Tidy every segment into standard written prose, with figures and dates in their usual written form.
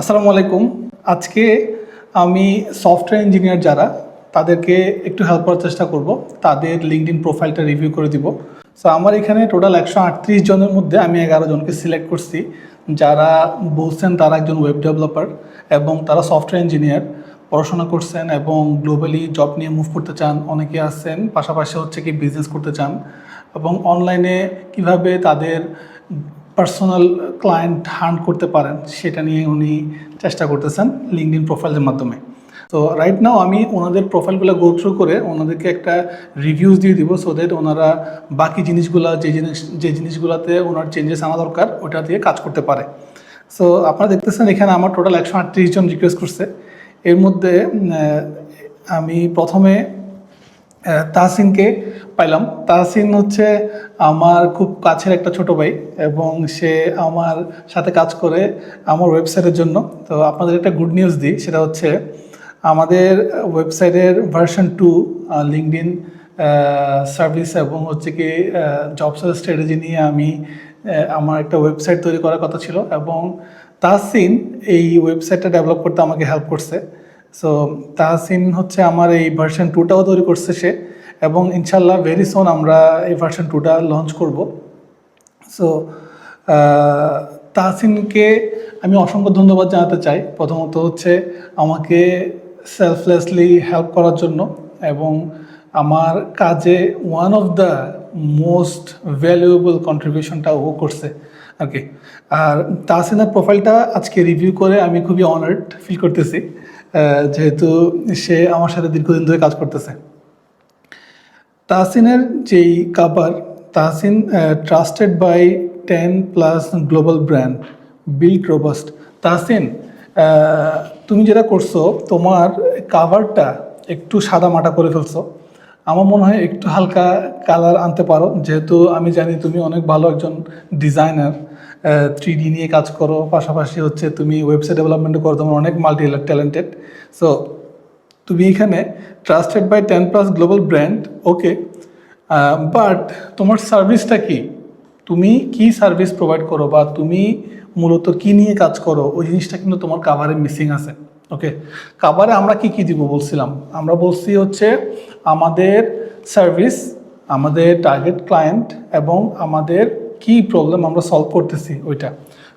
আসসালামু আলাইকুম। আজকে আমি সফটওয়্যার ইঞ্জিনিয়ার যারা তাদেরকে একটু হেল্প করার চেষ্টা করব, তাদের লিঙ্কডইন প্রোফাইলটা রিভিউ করে দিব। সো আমার এখানে টোটাল 138 জনের মধ্যে আমি 11 জনকে সিলেক্ট করছি, যারা বলছেন তারা একজন ওয়েব ডেভেলপার এবং তারা সফটওয়্যার ইঞ্জিনিয়ার, পড়াশোনা করছেন এবং গ্লোবালি জব নিয়ে মুভ করতে চান। অনেকে আছেন পাশাপাশি হচ্ছে কি বিজনেস করতে চান এবং অনলাইনে কিভাবে তাদের পার্সোনাল ক্লায়েন্ট হান্ট করতে পারেন সেটা নিয়ে উনি চেষ্টা করতেছেন লিঙ্কডইন প্রোফাইলের মাধ্যমে। তো রাইট নাও আমি ওনাদের প্রোফাইলগুলো গো থ্রু করে ওনাদেরকে একটা রিভিউজ দিয়ে দিব, সো দ্যাট ওনারা বাকি জিনিসগুলো যে জিনিসগুলোতে ওনার চেঞ্জেস আনা দরকার ওটা দিয়ে কাজ করতে পারে। সো আপনারা দেখতেছেন এখানে আমার টোটাল 138 জন রিকোয়েস্ট করছে। এর মধ্যে আমি প্রথমে তাহসিনকে পাইলাম। তাহসিন হচ্ছে আমার খুব কাছের একটা ছোট ভাই এবং সে আমার সাথে কাজ করে আমার ওয়েবসাইটের জন্য। তো আপনাদের একটা গুড নিউজ দিই, সেটা হচ্ছে আমাদের ওয়েবসাইটের ভার্সন 2 লিঙ্কডইন সার্ভিস এবং হচ্ছে কি জবস স্ট্র্যাটেজি নিয়ে আমি আমার একটা ওয়েবসাইট তৈরি করার কথা ছিল এবং তাহসিন এই ওয়েবসাইটটা ডেভেলপ করতে আমাকে হেল্প করছে। সো তাহসিন হচ্ছে আমার এই ভার্সন 2টাও তৈরি করছে সে, এবং ইনশাল্লাহ ভেরি সুন আমরা এই ভার্সন 2টা লঞ্চ করব। সো তাহসিনকে আমি অসংখ্য ধন্যবাদ জানাতে চাই। প্রথমত হচ্ছে আমাকে সেলফলেসলি হেল্প করার জন্য এবং আমার কাজে one of the most valuable কন্ট্রিবিউশনটা ও করছে আর কি। আর তাহসিনের প্রোফাইলটা আজকে রিভিউ করে আমি খুবই অনার্ড ফিল করতেছি, যেহেতু সে আমার সাথে দীর্ঘদিন ধরে কাজ করতেছে। তাহসিনের যেই cover, Tahsin trusted by 10+ global brand, build robust. Tahsin, তুমি যেটা করছো তোমার কাভারটা একটু সাদা মাটা করে ফেলছো। আমার মনে হয় একটু হালকা কালার আনতে পারো, যেহেতু আমি জানি তুমি অনেক ভালো একজন ডিজাইনার, 3D নিয়ে কাজ করো, পাশাপাশি হচ্ছে তুমি ওয়েবসাইট ডেভেলপমেন্টও করো, তোমার অনেক মাল্টি ট্যালেন্টেড। সো তুমি এখানে trusted by 10+ global brand, okay, but তোমার সার্ভিসটা কি? তুমি কি সার্ভিস প্রোভাইড করো বা তুমি মূলত কি নিয়ে কাজ করো, ওই জিনিসটা কিন্তু তোমার কাভারে মিসিং আছে। ওকে, কাভারে আমরা কি কি দিব বলছিলাম? আমরা বলছি হচ্ছে আমাদের সার্ভিস, আমাদের টার্গেট ক্লায়েন্ট এবং আমাদের কি প্রবলেম আমরা সলভ করতেছি ওইটা।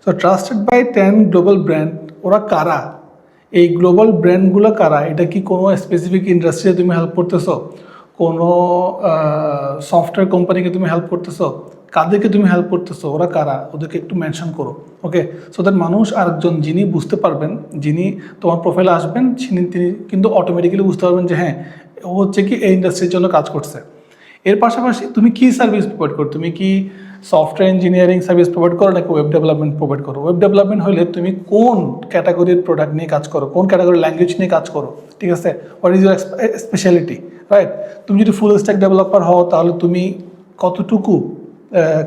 তো ট্রাস্টেড বাই 10 গ্লোবাল ব্র্যান্ড, ওরা কারা? এই গ্লোবাল ব্র্যান্ডগুলো কারা? এটা কি কোনো স্পেসিফিক ইন্ডাস্ট্রিতে তুমি হেল্প করতেছো? কোনো সফটওয়্যার কোম্পানিকে তুমি হেল্প করতেছো? কাদেরকে তুমি হেল্প করতেছো? ওরা কারা? ওদেরকে একটু মেনশন করো। ওকে, সো দ্যাট মানুষ আরেকজন যিনি বুঝতে পারবেন, যিনি তোমার প্রোফাইলে আসবেন, তিনি কিন্তু অটোমেটিক্যালি বুঝতে পারবেন যে হ্যাঁ, ও হচ্ছে কি এই ইন্ডাস্ট্রির জন্য কাজ করছে। এর পাশাপাশি তুমি কি সার্ভিস প্রোভাইড করো? তুমি কি সফটওয়্যার ইঞ্জিনিয়ারিং সার্ভিস প্রোভাইড করো নাকি ওয়েব ডেভেলপমেন্ট প্রোভাইড করো? ওয়েব ডেভেলপমেন্ট হলে তুমি কোন ক্যাটাগরির প্রোডাক্ট নিয়ে কাজ করো, কোন ক্যাটাগরির ল্যাঙ্গুয়েজ নিয়ে কাজ করো, ঠিক আছে? What is your speciality, right? তুমি যদি ফুল স্ট্যাক ডেভেলপার হও তাহলে তুমি কতটুকু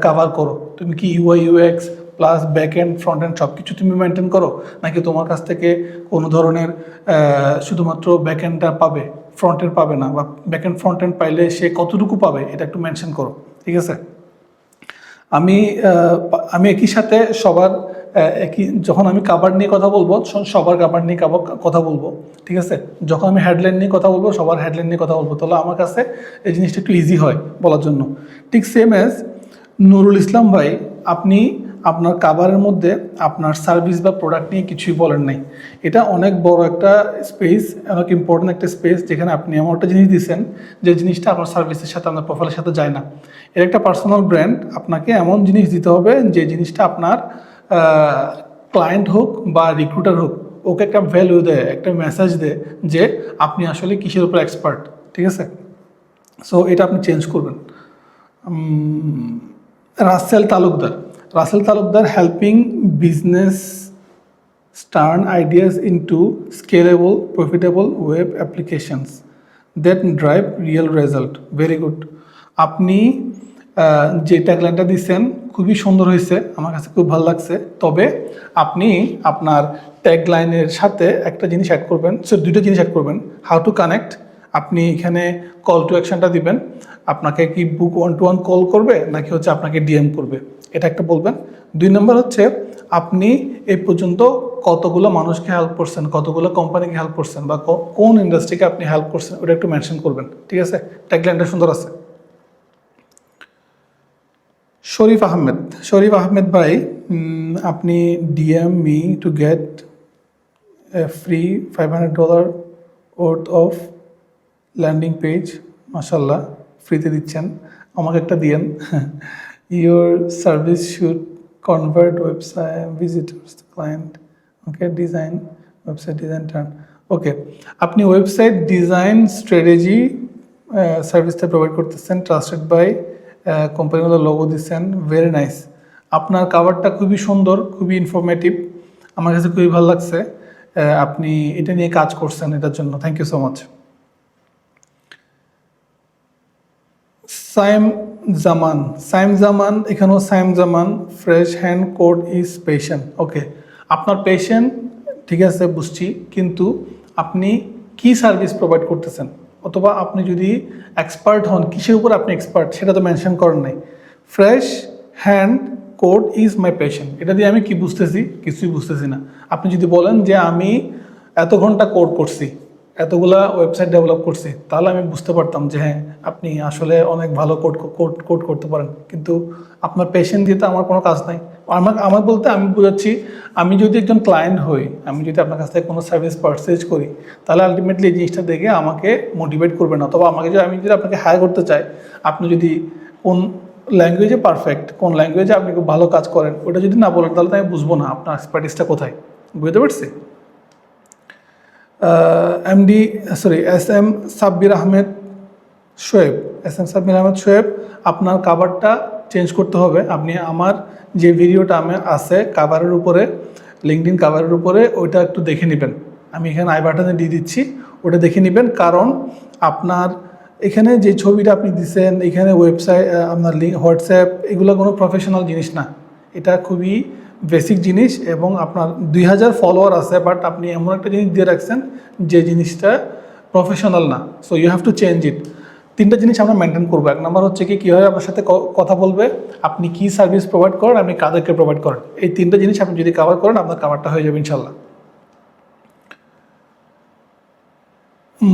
কাভার করো? তুমি কি UI UX plus back end front end সব কিছু তুমি মেনটেন করো, নাকি তোমার কাছ থেকে কোনো ধরনের শুধুমাত্র ব্যাক এন্ডটা পাবে, ফ্রন্ট এন্ড পাবে না, বা ব্যাক এন্ড ফ্রন্ট এন্ড পাইলে সে কতটুকু পাবে এটা একটু মেনশন করো, ঠিক আছে? আমি একই সাথে সবার যখন আমি কাভার নিয়ে কথা বলবো সবার কাভার নিয়ে কথা বলবো, ঠিক আছে? যখন আমি হেডলাইন নিয়ে কথা বলবো সবার হেডলাইন নিয়ে কথা বলবো, তাহলে আমার কাছে এই জিনিসটা একটু ইজি হয় বলার জন্য। ঠিক সেম অ্যাজ নুরুল ইসলাম ভাই, আপনি আপনার কাভারের মধ্যে আপনার সার্ভিস বা প্রোডাক্ট নিয়ে কিছুই বলেন নাই। এটা অনেক বড় একটা স্পেস, অনেক ইম্পর্টেন্ট একটা স্পেস, যেখানে আপনি এমন একটা জিনিস দিচ্ছেন যে জিনিসটা আপনার সার্ভিসের সাথে আপনার প্রোফাইলের সাথে যায় না। এর একটা পার্সোনাল ব্র্যান্ড, আপনাকে এমন জিনিস দিতে হবে যে জিনিসটা আপনার ক্লায়েন্ট হোক বা রিক্রুটার হোক, ওকে একটা ভ্যালু দেয়, একটা মেসেজ দেয় যে আপনি আসলে কিসের উপর এক্সপার্ট, ঠিক আছে? সো এটা আপনি চেঞ্জ করবেন। Rasel Talukdar, helping business turn ideas into scalable, profitable web applications that drive real result. Very good. আপনি যে ট্যাগলাইনটা দিচ্ছেন খুবই সুন্দর হয়েছে, আমার কাছে খুব ভালো লাগছে। তবে আপনি আপনার ট্যাগলাইনের সাথে একটা জিনিস অ্যাড করবেন, দুটো জিনিস অ্যাড করবেন। হাউ টু কানেক্ট, আপনি এখানে কল টু অ্যাকশনটা দিবেন। আপনাকে কি বুক 1-to-1 কল করবে নাকি হচ্ছে আপনাকে ডিএম করবে, এটা একটা বলবেন। 2 নম্বর হচ্ছে আপনি এই পর্যন্ত কতগুলো মানুষকে হেল্প করছেন, কতগুলো কোম্পানিকে হেল্প করছেন, বা কোন ইন্ডাস্ট্রিকে আপনি হেল্প করছেন, ওটা একটু মেনশন করবেন। ঠিক আছে, ট্যাগলাইনটা সুন্দর আছে। শরীফ আহমেদ ভাই, আপনি DM me to get free $500 worth of landing page. মাশাল্লাহ, ফ্রিতে দিচ্ছেন, আমাকে একটা দিয়েন। Your service should convert website visitors client. Okay, design website design turn. Okay, আপনি ওয়েবসাইট ডিজাইন স্ট্র্যাটেজি সার্ভিসটা প্রোভাইড করতেছেন, ট্রাস্টেড বাই কোম্পানিগুলো লোগো দিচ্ছেন, ভেরি নাইস। আপনার কাভারটা খুবই সুন্দর, খুবই ইনফরমেটিভ, আমার কাছে খুবই ভালো লাগছে। আপনি এটা নিয়ে কাজ করছেন, এটার জন্য thank you so much. Saim Zaman, এখানেও Saim Zaman, fresh hand code is patient. Okay, আপনার পেশেন্ট ঠিক আছে, বুঝছি, কিন্তু আপনি কি সার্ভিস প্রোভাইড করতেছেন, অথবা আপনি যদি এক্সপার্ট হন, কিসের উপর আপনি এক্সপার্ট সেটা তো মেনশন করেন নাই। Fresh hand code is my patient, এটা দিয়ে আমি কি বুঝতেছি? কিছুই বুঝতেছি না। আপনি যদি বলেন যে আমি এত ঘন্টা কোড করছি, এতগুলা ওয়েবসাইট ডেভেলপ করছি, তাহলে আমি বুঝতে পারতাম যে হ্যাঁ, আপনি আসলে অনেক ভালো কোড করতে পারেন। কিন্তু আপনার পেশেন্ট দিয়ে তো আমার কোনো কাজ নাই। আমার বলতে আমি বোঝাচ্ছি, আমি যদি একজন ক্লায়েন্ট হই, আমি যদি আপনার কাছ থেকে কোনো সার্ভিস পারচেজ করি, তাহলে আলটিমেটলি এই জিনিসটা দেখে আমাকে মোটিভেট করবেন, অথবা আমি যদি আপনাকে হায়ার করতে চাই, আপনি যদি কোন ল্যাঙ্গুয়েজে পারফেক্ট, কোন ল্যাঙ্গুয়েজে আপনি খুব ভালো কাজ করেন, ওটা যদি না বলেন, তাহলে তো আমি বুঝবো না আপনার এক্সপার্টিসটা কোথায়। বুঝতে পারছি? এস এম সাব্বির আহমেদ শোয়েব, আপনার কাভারটা চেঞ্জ করতে হবে। আপনি আমার যে ভিডিওটা আছে কাভারের উপরে, লিঙ্কডইন কাভারের উপরে, ওইটা একটু দেখে নেবেন। আমি এখানে আই বাটনে দিয়ে দিচ্ছি, ওটা দেখে নেবেন। কারণ আপনার এখানে যে ছবিটা আপনি দিচ্ছেন, এখানে ওয়েবসাইট, আপনার লিঙ্ক, হোয়াটসঅ্যাপ, এগুলো কোনো প্রফেশনাল জিনিস না। এটা খুবই বেসিক জিনিস, এবং আপনার 2000 ফলোয়ার আছে, বাট আপনি এমন একটা জিনিস দিয়ে রাখছেন যে জিনিসটা প্রফেশনাল না। So you have to change it. 3টা জিনিস আমরা মেনটেন করবো। 1 নম্বর হচ্ছে কি, কীভাবে আপনার সাথে কথা বলবে, আপনি কি সার্ভিস প্রোভাইড করেন, আপনি কাদেরকে প্রোভাইড করেন। এই 3টা জিনিস আপনি যদি কভার করেন, আপনার কাভারটা হয়ে যাবে ইনশাল্লাহ।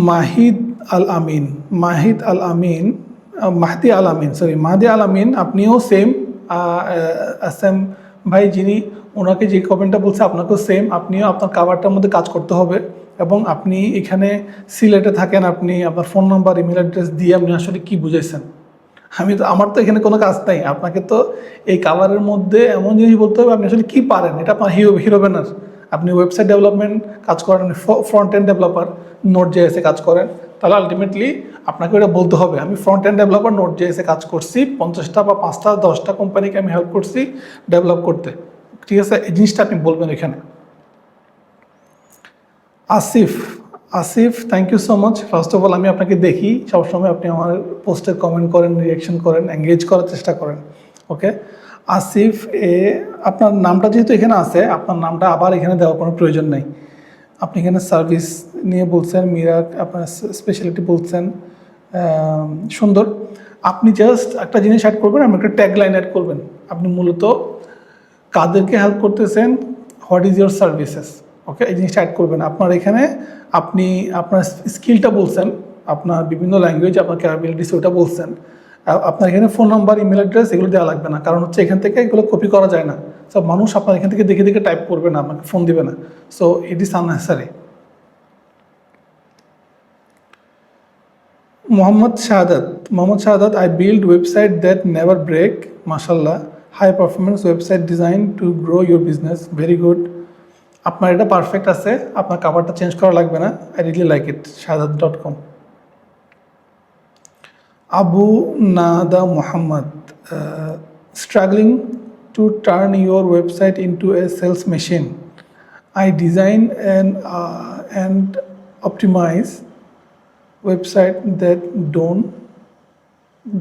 মাহদি আল আমিন, আপনিও সেম। এস ভাই যিনি, ওনাকে যে কমেন্টটা বলছে, আপনাকেও সেম। আপনিও আপনার কাভারটার মধ্যে কাজ করতে হবে, এবং আপনি এখানে সিলেটে থাকেন, আপনি আপনার ফোন নাম্বার, ইমেল অ্যাড্রেস দিয়ে আপনি আসলে কি বুঝাইছেন। আমার তো এখানে কোনো কাজ নাই। আপনাকে তো এই কাভারের মধ্যে এমন জিনিস বলতে হবে আপনি আসলে কি পারেন। এটা আপনার হিরো ব্যানার। আপনি ওয়েবসাইট ডেভেলপমেন্ট কাজ করেন, ফ্রন্ট এন্ড ডেভেলপার, নোট জেএসে কাজ করেন, তাহলে আলটিমেটলি আপনাকে ওটা বলতে হবে আমি ফ্রন্ট এন্ড ডেভেলপার, নোট জেএসে কাজ করছি, 50টা বা 5টা 10টা কোম্পানিকে আমি হেল্প করছি ডেভেলপ করতে। ঠিক আছে, এই জিনিসটা আপনি বলবেন এখানে। Asif, thank you so much. First of all, আমি আপনাকে দেখি সবসময়, আপনি আমার পোস্টে কমেন্ট করেন, রিয়াকশন করেন, এঙ্গেজ করার চেষ্টা করেন। ওকে, আসিফ আপনার নামটা যেহেতু এখানে আছে, আপনার নামটা আবার এখানে দেওয়ার কোনো প্রয়োজন নেই। আপনি এখানে সার্ভিস নিয়ে বলছেন, মিরাক আপনার স্পেশালিটি বলছেন, সুন্দর। আপনি জাস্ট একটা জিনিস অ্যাড করবেন, আপনি একটা ট্যাগলাইন অ্যাড করবেন। আপনি মূলত কাদেরকে হেল্প করতেছেন, হোয়াট ইজ ইউর সার্ভিসেস। ওকে, এই জিনিসটা অ্যাড করবেন। আপনার এখানে আপনি আপনার স্কিলটা বলছেন, আপনার বিভিন্ন ল্যাঙ্গুয়েজ, আপনার ক্যাপাবিলিটিস ওটা বলছেন। আপনার এখানে ফোন নাম্বার, ইমেল অ্যাড্রেস এগুলো দেওয়া লাগবে না, কারণ হচ্ছে এখান থেকে এগুলো কপি করা যায় না। সব মানুষ আপনার এখান থেকে দেখে টাইপ করবে না, আপনাকে ফোন দিবে না। So it is unnecessary. Mohammad Shahadat, I build website that never break. মাশাল্লাহ, high performance website design to grow your business, very good. আপনার এটা পারফেক্ট আছে, আপনার কাভারটা চেঞ্জ করা লাগবে না। I really like it. shahadat.com। Abu Nada Mohammad, struggling to turn your website into a sales machine. I design and optimize website that don't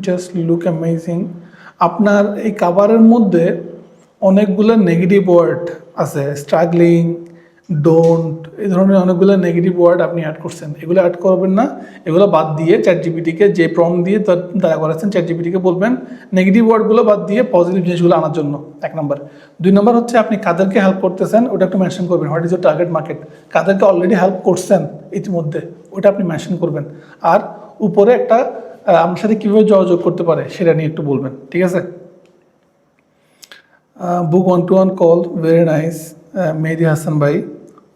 just look amazing. আপনার এই কাভারের মধ্যে অনেকগুলো নেগেটিভ ওয়ার্ড আছে, স্ট্রাগলিং, ডোন্ট, এই ধরনের অনেকগুলো নেগেটিভ ওয়ার্ড আপনি অ্যাড করছেন। এগুলো অ্যাড করবেন না, এগুলো বাদ দিয়ে চ্যাট জিপিটিকে যে প্রম্পট দিয়ে তারা করেছেন চ্যাট জিপিটিকে বলবেন নেগেটিভ ওয়ার্ডগুলো বাদ দিয়ে পজিটিভ জিনিসগুলো আনার জন্য, 1 নম্বর। 2 নম্বর হচ্ছে আপনি কাদেরকে হেল্প করতেছেন ওটা একটু মেনশন করবেন। What is your target market, কাদেরকে অলরেডি হেল্প করছেন ইতিমধ্যে ওটা আপনি মেনশন করবেন। আর উপরে একটা আমার সাথে কীভাবে যোগাযোগ করতে পারে সেটা নিয়ে একটু বলবেন, ঠিক আছে? Book one-to-one call, very nice. Mehdi Hassan bhai,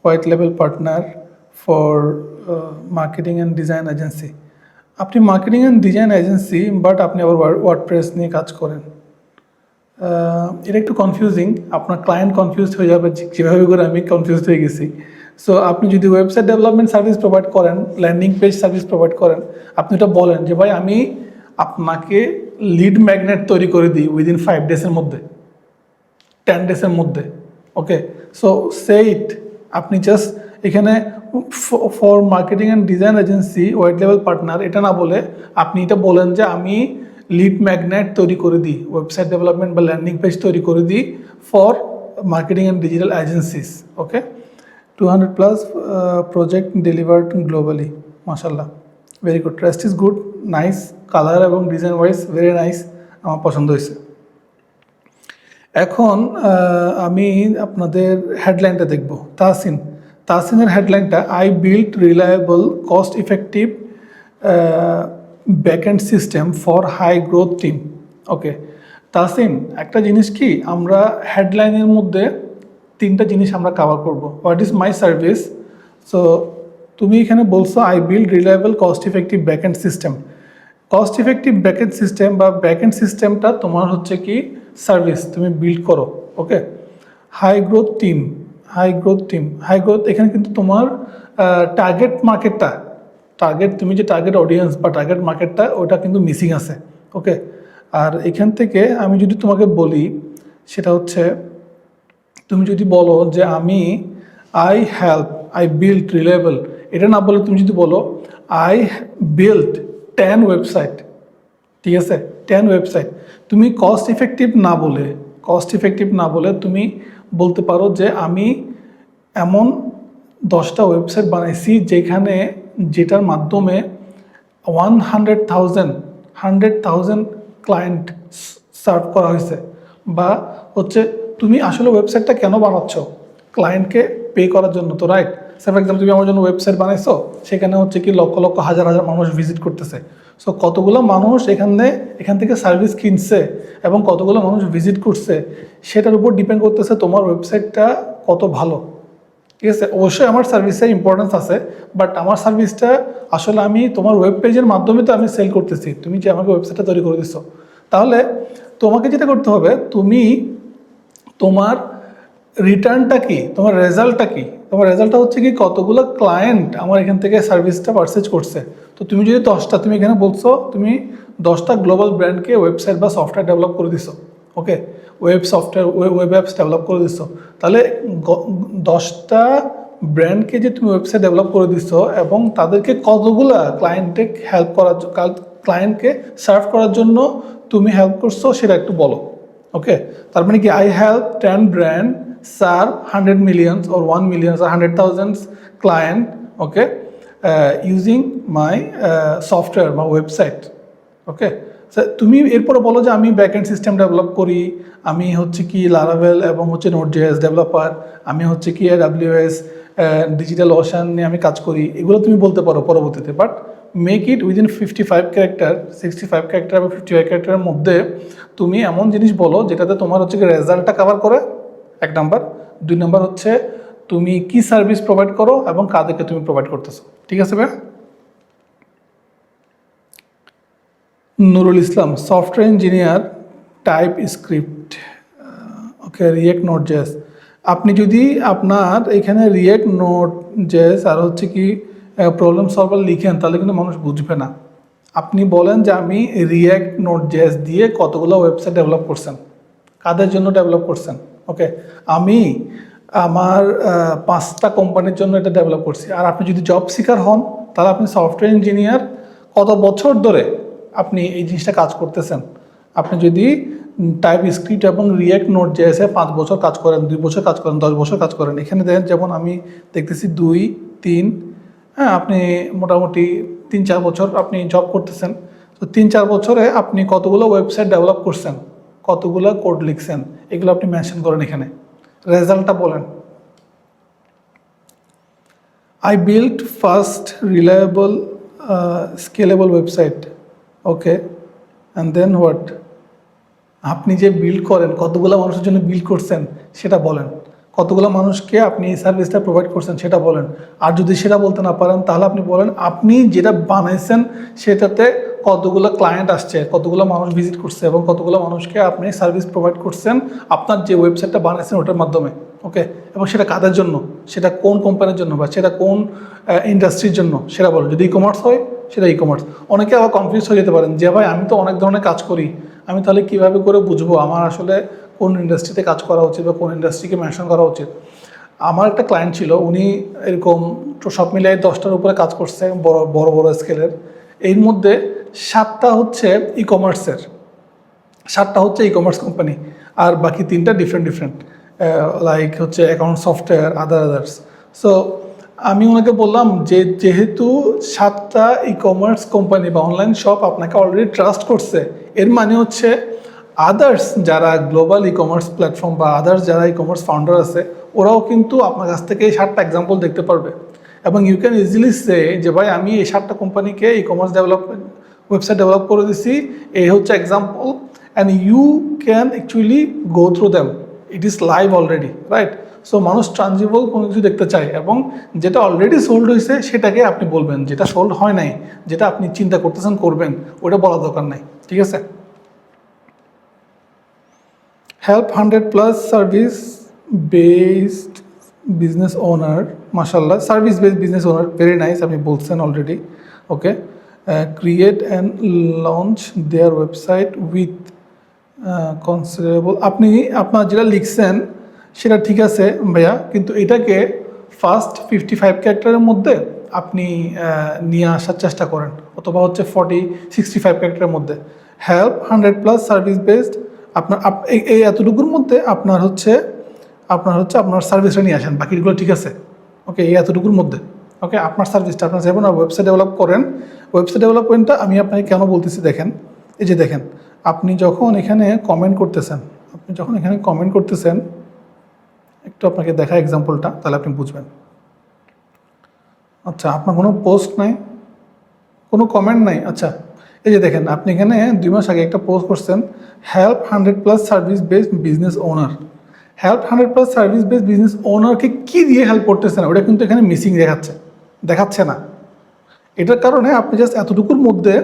white label partner for marketing and design agency. আপনি marketing and design agency, but আপনি আবার ওয়ার্ডপ্রেস নিয়ে কাজ করেন। এটা একটু কনফিউজিং, আপনার ক্লায়েন্ট কনফিউজ হয়ে যাবে যেভাবে করে আমি কনফিউজ হয়ে গেছি। সো আপনি যদি ওয়েবসাইট ডেভেলপমেন্ট সার্ভিস প্রোভাইড করেন, ল্যান্ডিং পেজ সার্ভিস প্রোভাইড করেন, আপনি এটা বলেন যে ভাই আমি আপনাকে লিড ম্যাগনেট তৈরি করে দিই উইদিন 5 ডেজের মধ্যে, 10 ডেজের মধ্যে। ওকে, সো সে ইট। আপনি জাস্ট এখানে for marketing and design agency white level partner এটা না বলে আপনি এটা বলেন যে আমি লিড ম্যাগনেট তৈরি করে দিই, ওয়েবসাইট ডেভেলপমেন্ট বা ল্যান্ডিং পেজ তৈরি করে দিই for marketing and digital agencies. Okay, 200+ project delivered globally, মাশাল্লাহ, very good, rest is good, nice, colour এবং ডিজাইন ওয়াইজ ভেরি নাইস, আমার পছন্দ হয়েছে। এখন আমি আপনাদের হেডলাইনটা দেখব। তাহসিনের হেডলাইনটা, I build reliable cost effective backend system for high growth team. Okay Tahsin, একটা জিনিস কি আমরা হেডলাইনের মধ্যে 3টা জিনিস আমরা কভার করব। What is my service? So তুমি এখানে বলছো I build reliable cost effective backend system. Cost effective backend system বা ব্যাকএন্ড সিস্টেমটা তোমার হচ্ছে কি সার্ভিস তুমি বিল্ড করো। Okay, high growth team, high growth এখানে কিন্তু তোমার টার্গেট মার্কেটটা, তুমি যে টার্গেট অডিয়েন্স বা টার্গেট মার্কেটটা ওটা কিন্তু মিসিং আছে। ওকে, আর এখান থেকে আমি যদি তোমাকে বলি সেটা হচ্ছে, তুমি যদি বলো যে আই বিল্ড রিলায়েবল, এটা না বলে তুমি যদি বলো আই বিল্ড 10 ওয়েবসাইট, ঠিক আছে, 10 ওয়েবসাইট। তুমি কস্ট ইফেক্টিভ না বলে তুমি বলতে পারো যে আমি এমন 10টা ওয়েবসাইট বানাইছি যেটার মাধ্যমে 100,000 ক্লায়েন্ট সার্ভ করা হয়েছে। বা হচ্ছে তুমি আসলে ওয়েবসাইটটা কেন বানাচ্ছ? ক্লায়েন্টকে পে করার জন্য, তো রাইট? ফর এক্সাম্পল তুমি আমার জন্য ওয়েবসাইট বানাইছো, সেখানে হচ্ছে কি লক্ষ লক্ষ হাজার মানুষ ভিজিট করতেছে। সো কতগুলো মানুষ এখান থেকে সার্ভিস কিনছে এবং কতগুলো মানুষ ভিজিট করছে সেটার উপর ডিপেন্ড করতেছে তোমার ওয়েবসাইটটা কত ভালো, ঠিক আছে? অবশ্যই আমার সার্ভিসের ইম্পর্টেন্স আছে, বাট আমার সার্ভিসটা আসলে আমি তোমার ওয়েব পেজের মাধ্যমে তো আমি সেল করতেছি, তুমি যে আমাকে ওয়েবসাইটটা তৈরি করে দিচ্ছ। তাহলে তোমাকে যেটা করতে হবে, তুমি তোমার রিটার্নটা কি, তোমার রেজাল্টটা কি? তোমার রেজাল্টটা হচ্ছে কি কতগুলো ক্লায়েন্ট আমার এখান থেকে সার্ভিসটা পারচেজ করছে। তো তুমি যদি 10টা, তুমি এখানে বলছো তুমি 10টা গ্লোবাল ব্র্যান্ডকে ওয়েবসাইট বা সফটওয়্যার ডেভেলপ করে দিছো। ওকে, ওয়েব অ্যাপস ডেভেলপ করে দিছো, তাহলে 10টা ব্র্যান্ডকে যে তুমি ওয়েবসাইট ডেভেলপ করে দিছো এবং তাদেরকে কতগুলা ক্লায়েন্টকে সার্ভ করার জন্য তুমি হেল্প করছো সেটা একটু বলো। ওকে, তার মানে কি I help 10 brand serve 100 millions or 1 million or 100,000 client, okay, using my software বা ওয়েবসাইট। ওকে, তুমি এরপরে বলো যে আমি ব্যাকএন্ড সিস্টেম ডেভেলপ করি, আমি হচ্ছে কি লারাভেল এবং হচ্ছে নোড.js ডেভেলপার, আমি হচ্ছে কি AWS ডিজিটাল ওশান নিয়ে আমি কাজ করি, এগুলো তুমি বলতে পারো পরবর্তীতে। But make it within 55 character, 65 character বা 55 ক্যারেক্টারের মধ্যে তুমি এমন জিনিস বলো যেটাতে তোমার হচ্ছে কি রেজাল্টটা কভার করে, 1 নাম্বার। 2 নাম্বার হচ্ছে তুমি কি সার্ভিস প্রোভাইড করো এবং কাদেরকে তুমি প্রোভাইড করতেছো, ঠিক আছে ভাই? Nurul Islam, software engineer, type script, ওকে, রিয়েক্ট নোড.js। আপনি যদি আপনার এখানে রিয়েক্ট নোড.js আর হচ্ছে কি প্রবলেম সলভার লিখেন তাহলে কিন্তু মানুষ বুঝবে না। আপনি বলেন যে আমি রিয়েক্ট নোড.js দিয়ে কতগুলো ওয়েবসাইট ডেভেলপ করছেন, কাদের জন্য ডেভেলপ করছেন। ওকে, আমি আমার 5টা কোম্পানির জন্য এটা ডেভেলপ করছি। আর আপনি যদি জব সিকার হন তাহলে আপনি সফটওয়্যার ইঞ্জিনিয়ার কত বছর ধরে আপনি এই জিনিসটা কাজ করতেছেন, আপনি যদি টাইপ স্ক্রিপ্ট এবং রিয়াক্ট নোট জেএসে 5 বছর কাজ করেন, 2 বছর কাজ করেন, 10 বছর কাজ করেন, এখানে দেখেন যেমন আমি দেখতেছি 2, 3, হ্যাঁ আপনি মোটামুটি 3-4 বছর আপনি জব করতেছেন। তো 3-4 বছরে আপনি কতগুলো ওয়েবসাইট ডেভেলপ করছেন, কতগুলো কোড লিখছেন, এগুলো আপনি মেনশন করেন এখানে, রেজাল্টটা বলেন। I built fast, reliable, scalable website. Okay, and then what? আপনি যে বিল্ড করেন কতগুলো মানুষের জন্য বিল্ড করছেন সেটা বলেন, কতগুলো মানুষকে আপনি এই সার্ভিসটা প্রোভাইড করছেন সেটা বলেন। আর যদি সেটা বলতে না পারেন তাহলে আপনি বলেন আপনি যেটা বানাইছেন সেটাতে কতগুলো ক্লায়েন্ট আসছে, কতগুলো মানুষ ভিজিট করছে এবং কতগুলো মানুষকে আপনি সার্ভিস প্রোভাইড করছেন আপনার যে ওয়েবসাইটটা বানাইছেন ওটার মাধ্যমে। ওকে, এবং সেটা কাদের জন্য, সেটা কোন কোম্পানির জন্য বা সেটা কোন ইন্ডাস্ট্রির জন্য সেটা বলেন। যদি ই কমার্স হয় সেটা ই কমার্স। অনেকে আবার কনফিউজ হয়ে যেতে পারেন যে ভাই আমি তো অনেক ধরনের কাজ করি, আমি তাহলে কীভাবে করে বুঝবো আমার আসলে কোন ইন্ডাস্ট্রিতে কাজ করা উচিত বা কোন ইন্ডাস্ট্রিকে মেনশন করা উচিত। আমার একটা ক্লায়েন্ট ছিল, উনি এরকম সব মিলিয়ে 10টার উপরে কাজ করছে বড় বড় বড় স্কেলের। এর মধ্যে 7টা হচ্ছে ই কমার্সের, 7টা হচ্ছে ই কমার্স কোম্পানি, আর বাকি 3টা ডিফারেন্ট লাইক হচ্ছে অ্যাকাউন্ট সফটওয়্যার আদার্স। সো আমি ওনাকে বললাম যে যেহেতু 7টা ই কমার্স কোম্পানি বা অনলাইন শপ আপনাকে অলরেডি ট্রাস্ট করছে, এর মানে হচ্ছে আদার্স যারা গ্লোবাল ই কমার্স প্ল্যাটফর্ম বা আদার্স যারা ই কমার্স ফাউন্ডার আছে ওরাও কিন্তু আপনার কাছ থেকে এই 7টা এক্সাম্পল দেখতে পারবে। এবং ইউ ক্যান ইজিলি সে যে ভাই আমি এই 7টা কোম্পানিকে e commerce development website develop করে দিছি, এই হচ্ছে example, and you can actually go through them, it is live already, right? So মানুষ ট্রানজিবল কোনো কিছু দেখতে চায় এবং যেটা অলরেডি সোল্ড হয়েছে সেটাকে আপনি বলবেন, যেটা সোল্ড হয় নাই, যেটা আপনি চিন্তা করতেছেন করবেন, ওটা বলার দরকার নাই, ঠিক আছে? Help 100+ service based business owner, মাশাল্লাহ, service based business owner, very nice, আপনি বলছেন already. Okay, create and launch their website with considerable, আপনি আপনার যেটা লিখছেন সেটা ঠিক আছে ভাইয়া, কিন্তু এটাকে ফার্স্ট 55 ক্যারেক্টারের মধ্যে আপনি নিয়ে আসার চেষ্টা করেন, অথবা হচ্ছে 65 ক্যারেক্টারের মধ্যে। হেল্প 100+ সার্ভিস বেসড, আপনার এই এতটুকুর মধ্যে আপনার হচ্ছে আপনার সার্ভিসটা নিয়ে আসেন, বাকিগুলো ঠিক আছে। ওকে, এই এতটুকুর মধ্যে ওকে আপনার সার্ভিসটা, আপনার যেমন ওয়েবসাইট ডেভেলপ করেন, ওয়েবসাইট ডেভেলপমেন্টটা আমি আপনাকে কেন বলতেছি দেখেন, এই যে দেখেন আপনি যখন এখানে কমেন্ট করতেছেন, একটু আপনাকে দেখা এক্সাম্পলটা, তাহলে আপনি বুঝবেন। আচ্ছা, আপনার কোনো পোস্ট নাই, কোনো কমেন্ট নাই, আচ্ছা এই যে দেখেন আপনি এখানে 2 মাস আগে একটা পোস্ট করছেন, help 100+ service based business owner. Help 100+ service based business ওনারকে কী দিয়ে হেল্প করতেছে না, ওটা কিন্তু এখানে মিসিং দেখাচ্ছে না। এটার কারণে আপনি জাস্ট এতটুকুর মধ্যে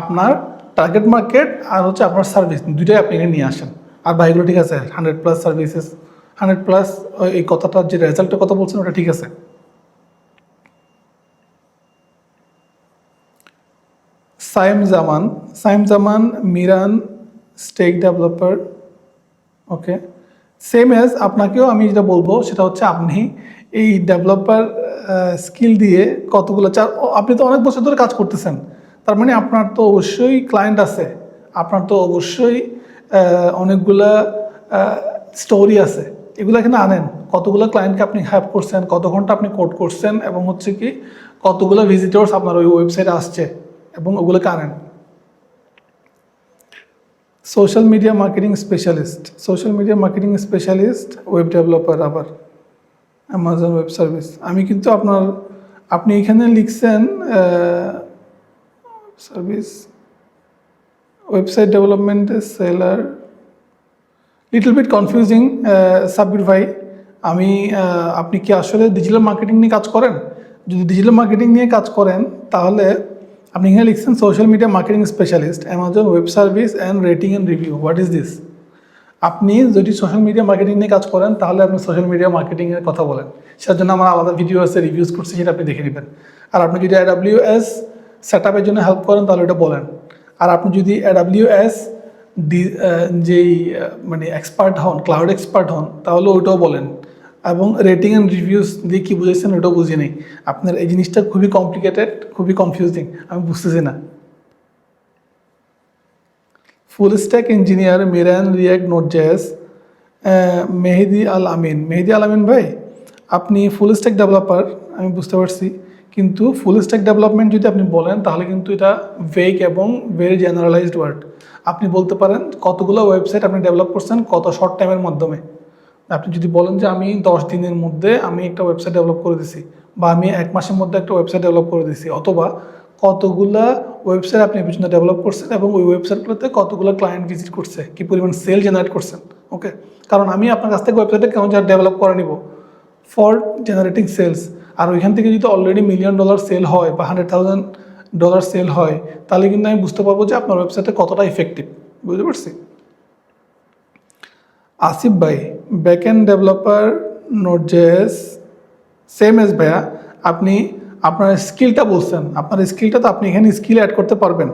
আপনার টার্গেট মার্কেট আর হচ্ছে আপনার সার্ভিস দুইটাই আপনি এখানে নিয়ে আসেন, আর বাকিগুলো ঠিক আছে। 100+ সার্ভিসেস, 100+ এই কথাটার যে রেজাল্টের কথা বলছেন ওটা ঠিক আছে। সাইম জামান মিরান স্টেক ডেভেলপার। ওকে, সেম এজ আপনাকেও আমি যেটা বলবো সেটা হচ্ছে আপনি এই ডেভেলপার স্কিল দিয়ে কতগুলো আপনি তো অনেক বছর ধরে কাজ করতেছেন, তার মানে আপনার তো অবশ্যই ক্লায়েন্ট আছে, আপনার তো অবশ্যই অনেকগুলা স্টোরি আছে, এগুলো এখানে আনেন। কতগুলো ক্লায়েন্টকে আপনি হেল্প করছেন, কত ঘন্টা আপনি কোড করছেন, এবং হচ্ছে কি কতগুলো ভিজিটর্স আপনার ওই ওয়েবসাইটে আসছে, এবং ওগুলোকে আনেন। Social media marketing specialist, web developer, আবার অ্যামাজন ওয়েব সার্ভিস। আমি কিন্তু আপনি এখানে লিখছেন সার্ভিস ওয়েবসাইট ডেভেলপমেন্টের seller, little bit confusing Sabbir ভাই। আপনি কি আসলে ডিজিটাল মার্কেটিং নিয়ে কাজ করেন? যদি ডিজিটাল মার্কেটিং নিয়ে কাজ করেন তাহলে আপনি এখানে লিখছেন social media marketing specialist, Amazon web service and rating and review. What is this? আপনি যদি সোশ্যাল মিডিয়া মার্কেটিং নিয়ে কাজ করেন তাহলে আপনি সোশ্যাল মিডিয়া মার্কেটিংয়ের কথা বলেন, সেটার জন্য আমার আলাদা ভিডিও আছে, রিভিউজ করছি, সেটা আপনি দেখে নেবেন। আর আপনি যদি AWS সেট আপের জন্য হেল্প করেন তাহলে ওটা বলেন। আর আপনি যদি AWS যেই মানে এক্সপার্ট হন, ক্লাউড এক্সপার্ট হন, তাহলে ওইটাও বলেন। এবং রেটিং অ্যান্ড রিভিউস দিয়ে কী বুঝেছেন ওটাও বুঝি নেই। আপনার এই জিনিসটা খুবই কমপ্লিকেটেড, খুবই কনফিউজিং, আমি বুঝতেছি না। Full stack engineer Miran React Node JS Mehedi Al Amin ভাই, আপনি ফুল স্ট্যাক ডেভেলপার আমি বুঝতে পারছি, কিন্তু ফুল স্ট্যাক ডেভেলপমেন্ট যদি আপনি বলেন তাহলে কিন্তু এটা ভেগ এবং ভেরি জেনারেলাইজড ওয়ার্ড। আপনি বলতে পারেন কতগুলো ওয়েবসাইট আপনি ডেভেলপ করছেন কত শর্ট টাইমের মাধ্যমে। আপনি যদি বলেন যে আমি 10 দিনের মধ্যে আমি একটা ওয়েবসাইট ডেভেলপ করে দিছি, বা আমি 1 মাসের মধ্যে একটা ওয়েবসাইট ডেভেলপ করে দিছি, অথবা কতগুলা ওয়েবসাইট আপনি এর পিছনে ডেভেলপ করছেন এবং ওই ওয়েবসাইটগুলোতে কতগুলো ক্লায়েন্ট ভিজিট করছে, কি পরিমাণ সেল জেনারেট করছেন। ওকে, কারণ আমি আপনার কাছ থেকে ওয়েবসাইটে কেমন ডেভেলপ করে নিব ফর জেনারেটিং সেলস। আর ওইখান থেকে যদি অলরেডি $1,000,000 সেল হয় বা $100,000 সেল হয়, তাহলে কিন্তু আমি বুঝতে পারবো যে আপনার ওয়েবসাইটটা কতটা ইফেক্টিভ। বুঝতে পারছি? আসিফ ভাই, backend developer note JS same S ভাইয়া। আপনি আপনার স্কিলটা বলছেন, আপনার স্কিলটা তো আপনি এখানে স্কিল অ্যাড করতে পারবেন।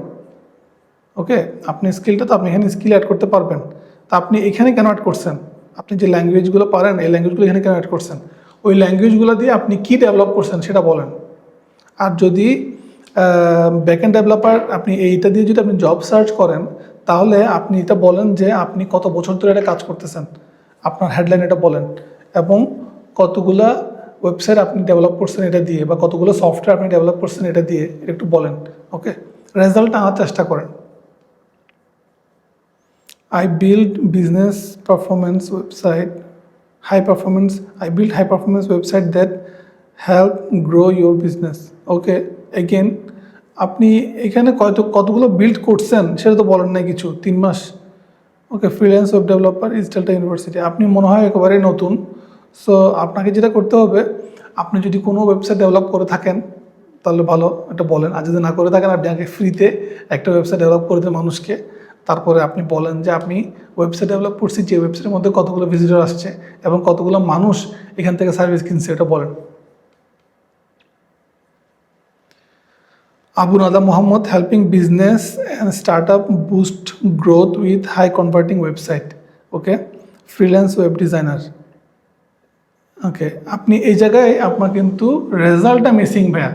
ওকে, আপনি স্কিলটা তো আপনি এখানে স্কিল অ্যাড করতে পারবেন। তা আপনি এখানে কেন অ্যাড করছেন? আপনি যে ল্যাঙ্গুয়েজগুলো পারেন এই ল্যাঙ্গুয়েজগুলো এখানে কেন অ্যাড করছেন? ওই ল্যাঙ্গুয়েজগুলো দিয়ে আপনি কি ডেভেলপ করছেন সেটা বলেন। আর যদি ব্যাকএন্ড ডেভেলপার আপনি এইটা দিয়ে যদি আপনি জব সার্চ করেন, তাহলে আপনি এটা বলেন যে আপনি কত বছর ধরে এটা কাজ করতেছেন, আপনার হেডলাইন এটা বলেন, এবং কতগুলা ওয়েবসাইট আপনি ডেভেলপ করছেন এটা দিয়ে, বা কতগুলো সফটওয়্যার আপনি ডেভেলপ করছেন এটা দিয়ে, এটা একটু বলেন। ওকে, রেজাল্ট আনার চেষ্টা করেন। I build business performance website, high performance. I build high performance website that help grow your business. Okay, again, আপনি এখানে কতগুলো বিল্ড করছেন সেটা তো বলেন না কিছু, 3 মাস। ওকে, ফ্রিল্যান্স ওয়েব ডেভেলপার ইস্টেলটা ইউনিভার্সিটি, আপনি মনে হয় একেবারেই নতুন। সো আপনাকে যেটা করতে হবে, আপনি যদি কোনো ওয়েবসাইট ডেভেলপ করে থাকেন তাহলে ভালো, এটা বলেন। আর যদি না করে থাকেন, আপনি আগে ফ্রিতে একটা ওয়েবসাইট ডেভেলপ করে দেন মানুষকে, তারপরে আপনি বলেন যে আপনি ওয়েবসাইট ডেভেলপ করছি, যে ওয়েবসাইটের মধ্যে কতগুলো ভিজিটর আসছে এবং কতগুলো মানুষ এখান থেকে সার্ভিস কিনছে, এটা বলেন। Abu Nada Mohammad, helping business and start up boost growth with high converting website. Okay, freelance web designer. Okay, আপনি এই জায়গায় আপনার কিন্তু রেজাল্টটা মিসিং ভাইয়া।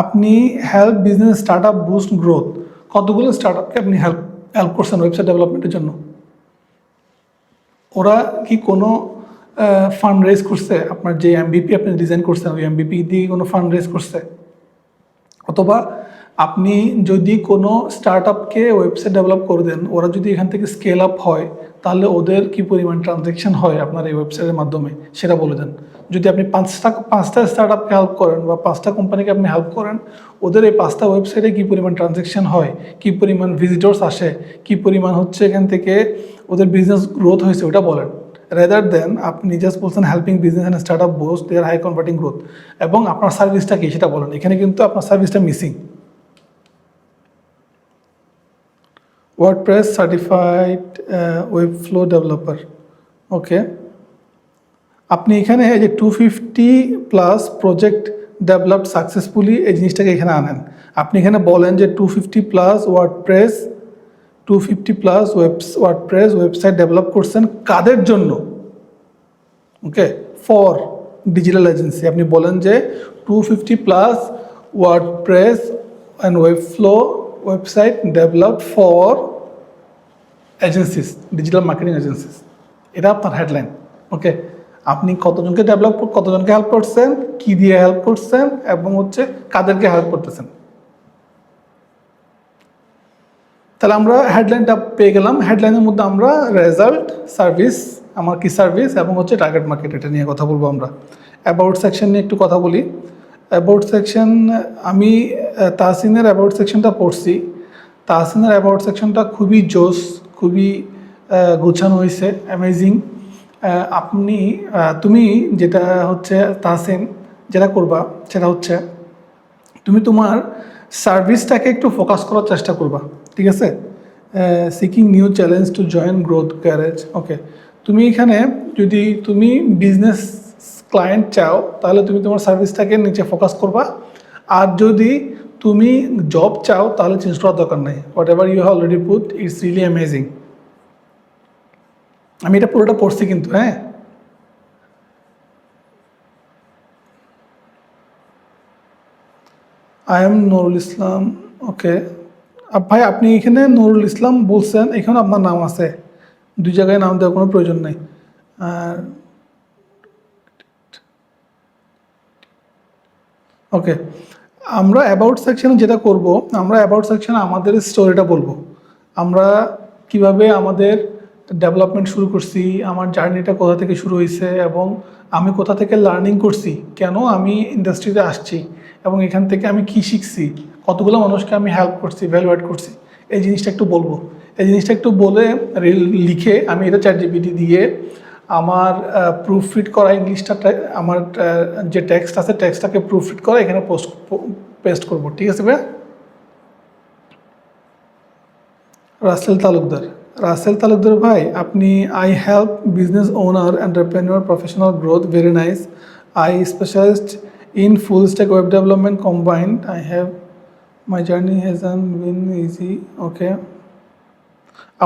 আপনি help business start up boost growth, কতগুলো স্টার্ট আপকে আপনি হেল্প হেল্প করছেন ওয়েবসাইট ডেভেলপমেন্টের জন্য? ওরা কি কোনো ফান্ড রেজ করছে? আপনার যে এমবিপি আপনি ডিজাইন করছেন ওই এমবিপি দিয়ে কোনো ফান্ড রেজ করছে? অথবা আপনি যদি কোনো স্টার্ট আপকে ওয়েবসাইট ডেভেলপ করে দেন, ওরা যদি এখান থেকে স্কেল আপ হয়, তাহলে ওদের কি পরিমাণ ট্রানজ্যাকশন হয় আপনার এই ওয়েবসাইটের মাধ্যমে সেটা বলে দেন। যদি আপনি পাঁচটা স্টার্ট আপকে হেল্প করেন বা 5টা কোম্পানিকে আপনি হেল্প করেন, ওদের এই 5টা ওয়েবসাইটে কী পরিমাণ ট্রানজ্যাকশন হয়, কী পরিমাণ ভিজিটর্স আসে, কী পরিমাণ হচ্ছে এখান থেকে ওদের বিজনেস গ্রোথ হয়েছে, ওটা বলেন। রেদার দেন আপনি জাস্ট বলছেন helping business and start up boost their high converting growth, এবং আপনার সার্ভিসটা কি সেটা বলেন। এখানে কিন্তু আপনার সার্ভিসটা missing. WordPress certified Webflow developer. Okay, আপনি এখানে এই যে 250+ প্রজেক্ট ডেভেলপড সাকসেসফুলি, এই জিনিসটাকে এখানে আনেন। আপনি এখানে বলেন যে 250+ ওয়ার্ডপ্রেস ওয়েবসাইট ডেভেলপ করছেন কাদের জন্য? Okay, for digital agency. আপনি বলেন যে 250+ WordPress and Webflow website developed for agencies, digital marketing agencies. এটা আপনার হেডলাইন। ওকে, আপনি কতজনকে হেল্প করছেন, কি দিয়ে হেল্প করছেন, এবং হচ্ছে কাদেরকে হেল্প করতেছেন। তাহলে আমরা হেডলাইনটা পেয়ে গেলাম। হেডলাইনের মধ্যে আমরা রেজাল্ট, সার্ভিস, আমার কি সার্ভিস, এবং হচ্ছে টার্গেট মার্কেট, এটা নিয়ে কথা বলবো আমরা। অ্যাবাউট সেকশন নিয়ে একটু কথা বলি। অ্যাবাউট সেকশন, আমি তাহসিনের অ্যাবাউট সেকশনটা পড়ছি। তাহসিনের অ্যাবাউট সেকশনটা খুবই জোস, খুবই গোছানো হয়েছে, অ্যামেজিং। তুমি যেটা হচ্ছে তাহসিন যেটা করবা সেটা হচ্ছে তুমি তোমার সার্ভিসটাকে একটু ফোকাস করার চেষ্টা করবা, ঠিক আছে? Seeking new challenge to join Growth Garage. Okay, তুমি এখানে যদি তুমি বিজনেস ক্লায়েন্ট চাও, তাহলে তুমি তোমার সার্ভিসটাকে নিচে ফোকাস করবা। আর যদি তুমি জব চাও, তাহলে চেঞ্জ করার দরকার নাই। Whatever you have already put, it's really amazing. আমি এটা পুরোটা পড়ছি কিন্তু, হ্যাঁ। I am Norul Islam. Okay, ভাই আপনি এখানে নুরুল ইসলাম বলছেন, এখানে আপনার নাম আছে, দুই জায়গায় নাম দেওয়ার কোনো প্রয়োজন নেই। আর ওকে, আমরা অ্যাবাউট সেকশনে যেটা করব, আমরা অ্যাবাউট সেকশনে আমাদের স্টোরিটা বলবো, আমরা কিভাবে আমাদের ডেভেলপমেন্ট শুরু করছি, আমার জার্নিটা কোথা থেকে শুরু হয়েছে, এবং আমি কোথা থেকে লার্নিং করছি, কেন আমি ইন্ডাস্ট্রিতে আসছি, এবং এখান থেকে আমি কি শিখছি, কতগুলো মানুষকে আমি হেল্প করছি, ভ্যালু অ্যাড করছি, এই জিনিসটা একটু বলবো। এই জিনিসটা একটু বলে লিখে আমি এটা চ্যাট জিপিটি দিয়ে আমার প্রুফ ফিট করা ইংলিশটা, আমার যে টেক্সট আছে টেক্সটটাকে প্রুফ ফিট করা এখানে পেস্ট করব, ঠিক আছে ভাই? রাসেল তালুকদার, রাসেল তালুকদার ভাই আপনি, I help business owner entrepreneur professional growth, very nice. I specialist in full stack web development combined, I have my journey hasn't been easy. Okay,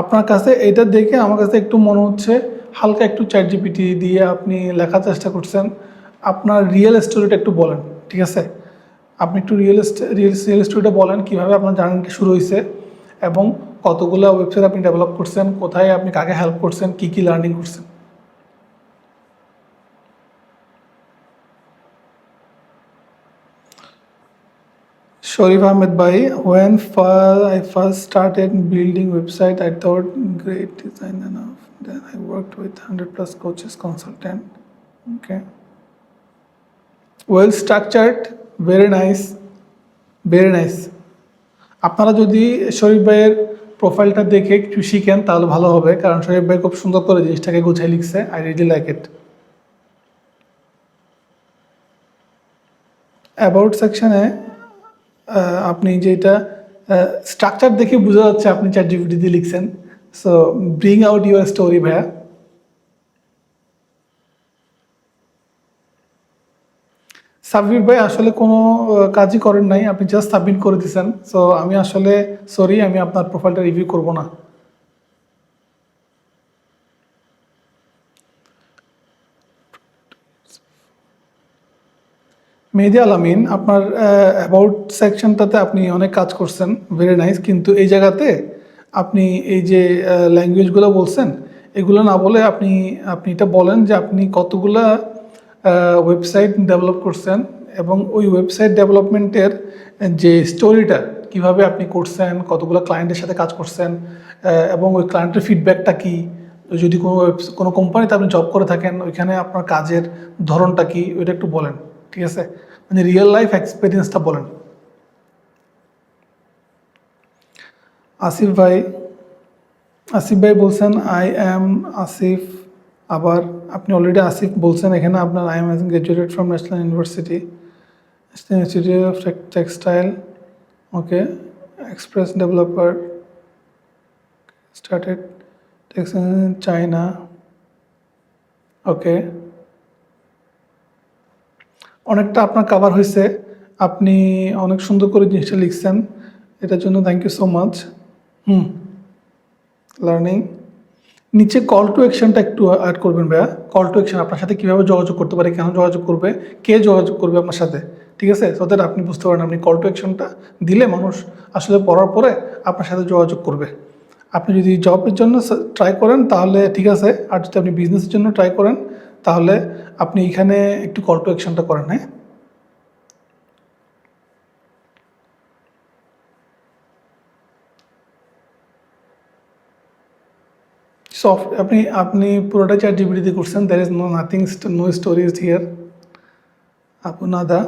আপনার কাছে এটা দেখে আমার কাছে একটু মনে হচ্ছে হালকা একটু চ্যাট জিপিটি দিয়ে আপনি লেখার চেষ্টা করছেন। আপনার রিয়েল স্টোরিটা একটু বলেন, ঠিক আছে? আপনি একটু রিয়েল স্টোরিটা বলেন, কীভাবে আপনার জার্নিটা শুরু হয়েছে এবং কতগুলো ওয়েবসাইট আপনি ডেভেলপ করছেন, কোথায় আপনি কাকে হেল্প করছেন, কী কী লার্নিং করছেন। Sharif Ahmed Bhai, when I first started building website, I thought great design enough. Then I worked with 100 plus coaches, consultant. Okay. Well structured, very nice, very nice. আপনারা যদি শরীফ ভাইয়ের প্রোফাইলটা দেখে একটু শিখেন তাহলে ভালো হবে, কারণ শরীফ ভাই খুব সুন্দর করে জিনিসটাকে গুছিয়ে লিখছে। I really like it. About সেকশনে আপনি যেটা স্ট্রাকচার দেখে বোঝা যাচ্ছে আপনি চ্যাট জিপিটি দিয়ে লিখছেন। So bring out your story ভাইয়া। সাব্বির ভাই আসলে কোনো কাজই করেন নাই, আপনি জাস্ট সাবমিট করে দিয়েছেন। সো আমি আসলে সরি, আমি আপনার প্রোফাইলটা রিভিউ করব না। মেহেদি আলামিন, আপনার অ্যাবাউট সেকশনটাতে আপনি অনেক কাজ করছেন, ভেরি নাইস, কিন্তু এই জায়গাতে আপনি এই যে ল্যাঙ্গুয়েজগুলো বলছেন এগুলো না বলে আপনি আপনি এটা বলেন যে আপনি কতগুলা ওয়েবসাইট ডেভেলপ করছেন এবং ওই ওয়েবসাইট ডেভেলপমেন্টের যে স্টোরিটা কিভাবে আপনি করছেন, কতগুলো ক্লায়েন্টের সাথে কাজ করছেন, এবং ওই ক্লায়েন্টের ফিডব্যাকটা কী, যদি কোনো কোম্পানিতে আপনি জব করে থাকেন ওইখানে আপনার কাজের ধরনটা কী, ওইটা একটু বলেন, ঠিক আছে? মানে রিয়েল লাইফ এক্সপিরিয়েন্সটা বলেন। আসিফ ভাই, আসিফ ভাই বলছেন আই অ্যাম আসিফ, আবার আপনি অলরেডি আসিফ বলছেন এখানে আপনার I am graduated from National University, National Institute of Textile. Okay, express developer, started textile in China. Okay, অনেকটা আপনার কাভার হয়েছে, আপনি অনেক সুন্দর করে জিনিসটা লিখছেন, এটার জন্য thank you so much. Learning, নিচে কল টু অ্যাকশনটা একটু অ্যাড করবেন ভাইয়া। কল টু অ্যাকশন, আপনার সাথে কীভাবে যোগাযোগ করতে পারে, কেন যোগাযোগ করবে, কে যোগাযোগ করবে আপনার সাথে, ঠিক আছে? সো দ্যাট আপনি বুঝতে পারেন আপনি কল টু অ্যাকশনটা দিলে মানুষ আসলে পড়ার পরে আপনার সাথে যোগাযোগ করবে। আপনি যদি জবের জন্য ট্রাই করেন তাহলে ঠিক আছে, আর যদি আপনি বিজনেসের জন্য ট্রাই করেন তাহলে আপনি এখানে একটু কল টু অ্যাকশনটা করেন। হ্যাঁ, সফট, আপনি আপনি পুরোটা চ্যাট জিপিটিতে করছেন, there is nothing, no stories here. আপনাদা,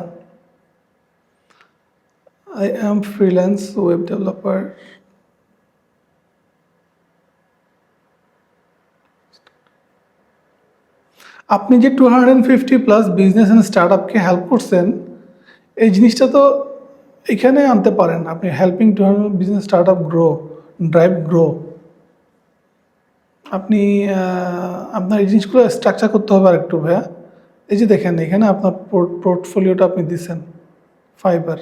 I am freelance web developer. আপনি যে 250+ বিজনেস অ্যান্ড স্টার্ট আপকে হেল্প করছেন, এই জিনিসটা তো এখানে আনতে পারেন আপনি, helping 200 business start up grow, drive grow. আপনি আপনার এই জিনিসগুলো স্ট্রাকচার করতে হবে আর একটু ভাইয়া। এই যে দেখেন এখানে আপনার পোর্টফোলিওটা আপনি দিচ্ছেন, ফাইবার।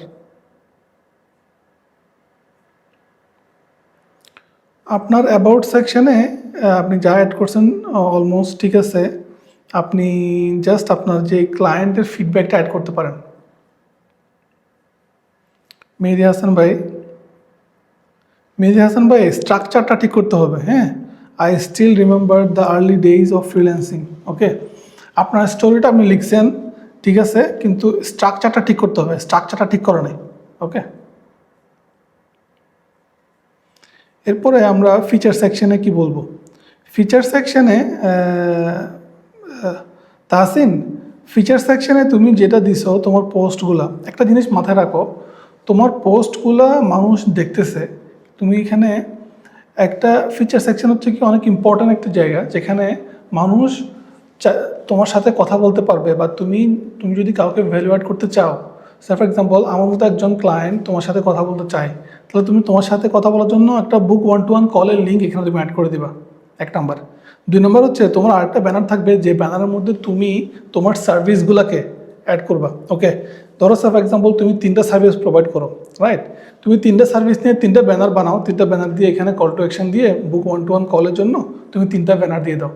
আপনার অ্যাবাউট সেকশনে আপনি যা অ্যাড করছেন অলমোস্ট ঠিক আছে, আপনি জাস্ট আপনার যে ক্লায়েন্টের ফিডব্যাকটা অ্যাড করতে পারেন। মেহেদি হাসান ভাই, মেহেদি হাসান ভাই, স্ট্রাকচারটা ঠিক করতে হবে। হ্যাঁ, I still remember the early days of freelancing. Okay, আপনার স্টোরিটা আপনি লিখছেন ঠিক আছে, কিন্তু স্ট্রাকচারটা ঠিক করতে হবে। স্ট্রাকচারটা ঠিক করে নাই। ওকে, এরপরে আমরা ফিচার সেকশনে কি বলবো। ফিচার সেকশনে তাহসিন, ফিচার সেকশনে তুমি যেটা দিছো তোমার পোস্টগুলা, একটা জিনিস মাথায় রাখো, তোমার পোস্টগুলা মানুষ দেখতেছে। তুমি এখানে একটা ফিচার সেকশন হচ্ছে কি অনেক ইম্পর্ট্যান্ট একটা জায়গা, যেখানে মানুষ তোমার সাথে কথা বলতে পারবে, বা তুমি তুমি যদি কাউকে ভ্যালু অ্যাড করতে চাও। ফর এক্সাম্পল, আমার মতো একজন ক্লায়েন্ট তোমার সাথে কথা বলতে চায়, তাহলে তুমি তোমার সাথে কথা বলার জন্য একটা বুক 1-to-1 কলের লিঙ্ক এখানে তুমি অ্যাড করে দিবা, 1 নাম্বার। 2 নম্বর হচ্ছে তোমার আরেকটা ব্যানার থাকবে, যে ব্যানারের মধ্যে তুমি তোমার সার্ভিসগুলোকে অ্যাড করবা। ওকে, ধরো ফর এক্সাম্পল তুমি 3টা সার্ভিস প্রোভাইড করো, রাইট? তুমি 3টা সার্ভিস নিয়ে 3টা ব্যানার বানাও, 3টা ব্যানার দিয়ে এখানে কল টু অ্যাকশন দিয়ে বুক 1-to-1 কলের জন্য তুমি 3টা ব্যানার দিয়ে দাও।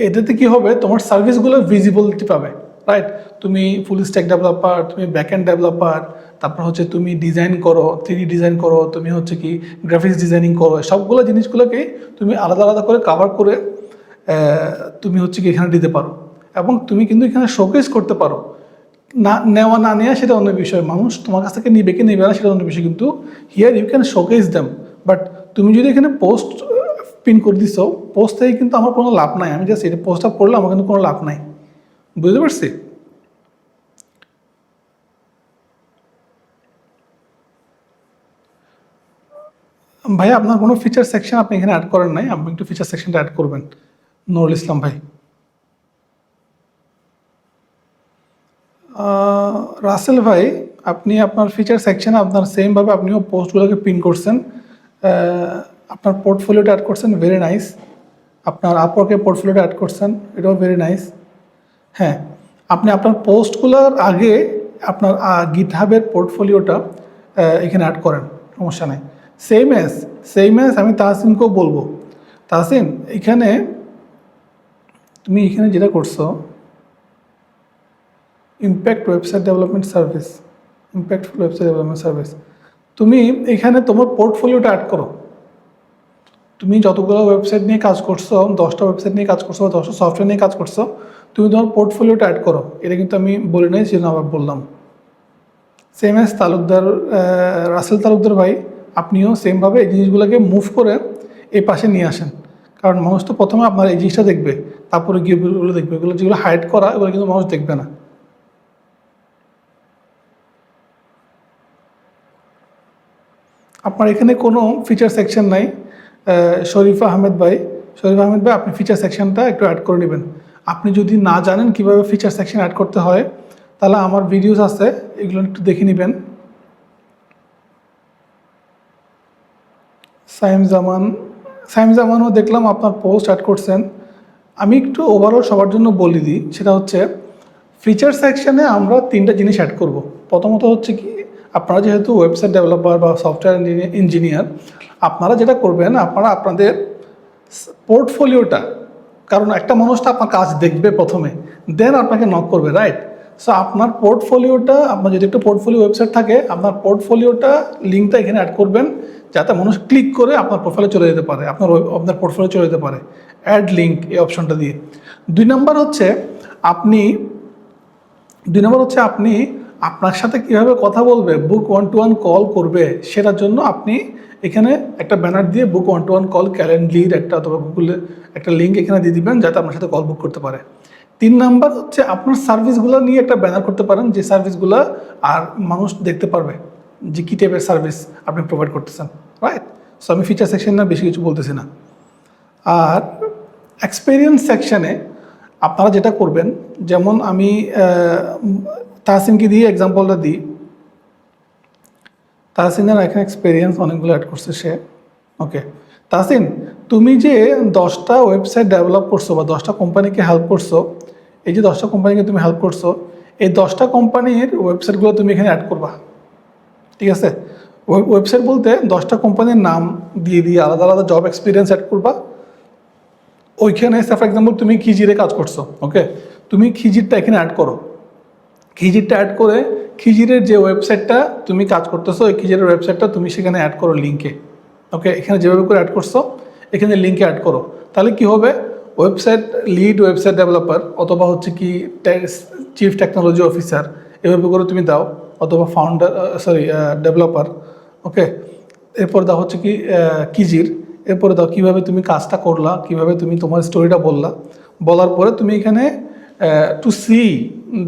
এটাতে কি হবে, তোমার সার্ভিসগুলো ভিজিবিলিটি পাবে, রাইট? তুমি ফুল স্ট্যাক ডেভেলপার, তুমি ব্যাকএন্ড ডেভেলপার, তারপর হচ্ছে তুমি ডিজাইন করো, 3D ডিজাইন করো, তুমি হচ্ছে কি গ্রাফিক্স ডিজাইনিং করো, সবগুলো জিনিসগুলোকে তুমি আলাদা আলাদা করে কাভার করে তুমি হচ্ছে কি এখানে দিতে পারো। এবং তুমি কিন্তু এখানে শোকেস করতে পারো। না নেওয়া না নেওয়া সেটা অন্য বিষয়, মানুষ তোমার কাছ থেকে নিবে কি নেবে না সেটা অন্য বিষয়, কিন্তু here you can showcase them. But তুমি যদি এখানে পোস্ট পিন করে দিছো, পোস্ট থেকে কিন্তু আমার কোনো লাভ নাই। আমি জাস্ট এটা পোস্টটা করলে আমার কিন্তু কোনো লাভ নাই। বুঝতে পারছি? ভাই, আপনার কোনো ফিচার সেকশন আপনি এখানে অ্যাড করেন নাই, আপনি একটু ফিচার সেকশনটা অ্যাড করবেন। নুরুল ইসলাম ভাই। রাসেল ভাই, আপনি আপনার ফিচার সেকশনে আপনার সেমভাবে আপনিও পোস্টগুলোকে পিন করছেন, আপনার পোর্টফোলিওটা অ্যাড করছেন, ভেরি নাইস। আপনার আপওয়ার্কের পোর্টফোলিওটা অ্যাড করছেন, এটাও ভেরি নাইস। হ্যাঁ, আপনি আপনার পোস্টগুলোর আগে আপনার গিটহাবের পোর্টফোলিওটা এখানে অ্যাড করেন, সমস্যা নেই। সেম অ্যাজ আমি তাহসিনকেও বলবো, তাহসিন এখানে তুমি এখানে যেটা করছো, impact website development service, impactful website development service, তুমি এখানে তোমার পোর্টফোলিওটা অ্যাড করো। তুমি যতগুলো ওয়েবসাইট নিয়ে কাজ করছো, 10টা ওয়েবসাইট নিয়ে কাজ করছো বা 10টা সফটওয়্যার নিয়ে কাজ করছো, তুমি তোমার পোর্টফোলিওটা অ্যাড করো। এটা কিন্তু আমি বলি নাই, সেজন্য আবার বললাম। সেম এস তালুকদার, রাসেল তালুকদার ভাই, আপনিও সেমভাবে এই জিনিসগুলোকে মুভ করে এই পাশে নিয়ে আসেন। কারণ মানুষ তো প্রথমে আপনার এই জিনিসটা দেখবে, তারপরে গিয়ে ওগুলো দেখবে। এগুলো যেগুলো হাইড করা, এগুলো কিন্তু মানুষ দেখবে না। আপনার এখানে কোনো ফিচার সেকশন নাই। শরীফ আহমেদ ভাই, আপনি ফিচার সেকশনটা একটু অ্যাড করে নেবেন। আপনি যদি না জানেন কিভাবে ফিচার সেকশন অ্যাড করতে হয়, তাহলে আমার ভিডিওস আছে, এগুলো একটু দেখে নেবেন। সাইম জামানও দেখলাম আপনার পোস্ট অ্যাড করছেন। আমি একটু ওভারঅল সবার জন্য বলে দিই, সেটা হচ্ছে ফিচার সেকশনে আমরা 3টা জিনিস অ্যাড করব। প্রথমত হচ্ছে কি, আপনারা যেহেতু ওয়েবসাইট ডেভেলপার বা সফটওয়্যার ইঞ্জিনিয়ার, আপনারা যেটা করবেন, আপনারা আপনাদের পোর্টফোলিওটা, কারণ একটা মানুষ তো আপনার কাজ দেখবে প্রথমে, দেন আপনাকে নক করবে, রাইট? সো আপনার পোর্টফোলিওটা, আপনার যদি একটা পোর্টফোলিও ওয়েবসাইট থাকে, আপনার পোর্টফোলিওটা লিঙ্কটা এখানে অ্যাড করবেন, যাতে মানুষ ক্লিক করে আপনার প্রোফাইলে চলে যেতে পারে, আপনার পোর্টফোলিও চলে যেতে পারে অ্যাড লিঙ্ক এই অপশনটা দিয়ে। 2 নম্বর হচ্ছে আপনি 2 নম্বর হচ্ছে আপনি আপনার সাথে কীভাবে কথা বলবে, বুক 1-to-1 কল করবে, সেটার জন্য আপনি এখানে একটা ব্যানার দিয়ে বুক 1-to-1 কল ক্যালেন্ডলির একটা অথবা গুগলে একটা লিঙ্ক এখানে দিয়ে দিবেন, যাতে আপনার সাথে কল বুক করতে পারে। 3 নম্বর হচ্ছে আপনার সার্ভিসগুলো নিয়ে একটা ব্যানার করতে পারেন, যে সার্ভিসগুলো আর মানুষ দেখতে পারবে যে কী টাইপের সার্ভিস আপনি প্রোভাইড করতেছেন, রাইট? সো আমি ফিচার সেকশন না বেশি কিছু বলতেছি না। আর এক্সপেরিয়েন্স সেকশানে আপনারা যেটা করবেন, যেমন আমি তাহসিনকে দিয়ে এক্সাম্পলটা দিই। তাহসিনের এখানে এক্সপেরিয়েন্স অনেকগুলো অ্যাড করছে সে। ওকে, তাহসিন, তুমি যে 10টা ওয়েবসাইট ডেভেলপ করছো বা 10টা কোম্পানিকে হেল্প করছো, এই যে 10টা কোম্পানিকে তুমি হেল্প করছো, এই 10টা কোম্পানির ওয়েবসাইটগুলো তুমি এখানে অ্যাড করবা, ঠিক আছে? ওয়েবসাইট বলতে 10টা কোম্পানির নাম দিয়ে দিয়ে আলাদা আলাদা জব এক্সপিরিয়েন্স অ্যাড করবা। ওইখানে ফর এক্সাম্পল তুমি খিজিরে কাজ করছো, ওকে, তুমি খিজিরটা এখানে অ্যাড করো। খিজিরটা অ্যাড করে খিজিরের যে ওয়েবসাইটটা তুমি কাজ করতেছো, ওই খিজিরের ওয়েবসাইটটা তুমি সেখানে অ্যাড করো লিঙ্কে, ওকে, এখানে যেভাবে করে অ্যাড করছো এখানে লিঙ্কে অ্যাড করো। তাহলে কি হবে, ওয়েবসাইট লিড ওয়েবসাইট ডেভেলপার অথবা হচ্ছে কি চিফ টেকনোলজি অফিসার এভাবে করে তুমি দাও, অথবা ফাউন্ডার ডেভেলপার। ওকে, এরপর দাও হচ্ছে কি কিজির, এরপরে দাও কীভাবে তুমি কাজটা করলা, কীভাবে তুমি তোমার স্টোরিটা বললা। বলার পরে তুমি এখানে to see